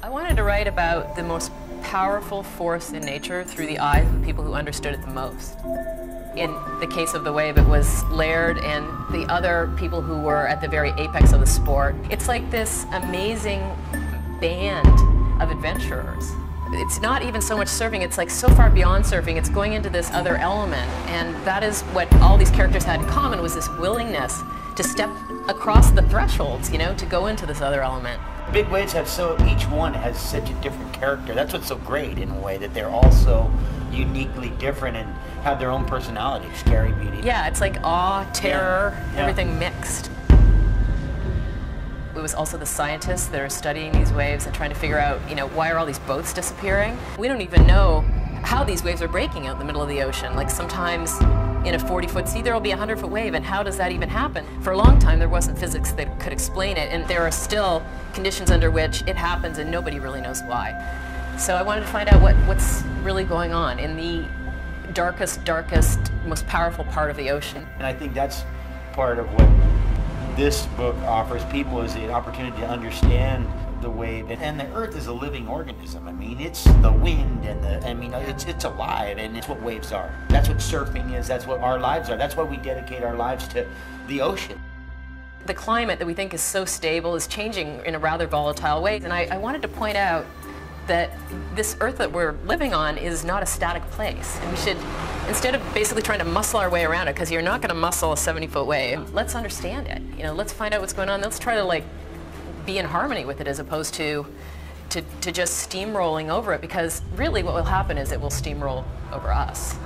I wanted to write about the most powerful force in nature through the eyes of the people who understood it the most. In the case of the wave, it was Laird and the other people who were at the very apex of the sport. It's like this amazing band of adventurers. It's not even so much surfing, it's like so far beyond surfing, it's going into this other element. And that is what all these characters had in common, was this willingness to step across the thresholds, you know, to go into this other element. Big waves have each one has such a different character. That's what's so great in a way, that they're all so uniquely different and have their own personality, scary, beauty. Yeah, it's like awe, terror, everything mixed. It was also the scientists that are studying these waves and trying to figure out, you know, why are all these boats disappearing? We don't even know how these waves are breaking out in the middle of the ocean. Like sometimes in a 40-foot sea there will be a 100-foot wave, and how does that even happen? For a long time there wasn't physics that could explain it, and there are still conditions under which it happens and nobody really knows why. So I wanted to find out what's really going on in the darkest, most powerful part of the ocean. And I think that's part of what this book offers people, is the opportunity to understand the wave. And the Earth is a living organism. I mean, it's the wind and it's alive, and it's what waves are. That's what surfing is, that's what our lives are. That's why we dedicate our lives to the ocean. The climate that we think is so stable is changing in a rather volatile way, and I wanted to point out that this Earth that we're living on is not a static place. And we should, instead of basically trying to muscle our way around it, because you're not going to muscle a 70-foot wave, let's understand it. You know, let's find out what's going on. Let's try to like be in harmony with it, as opposed to just steamrolling over it, because really what will happen is it will steamroll over us.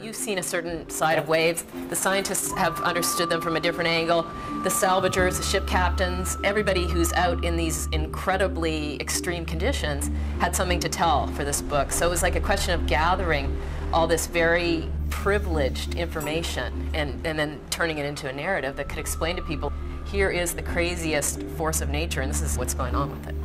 You've seen a certain side of waves. The scientists have understood them from a different angle. The salvagers, the ship captains, everybody who's out in these incredibly extreme conditions had something to tell for this book. So it was like a question of gathering all this very privileged information and then turning it into a narrative that could explain to people, here is the craziest force of nature and this is what's going on with it.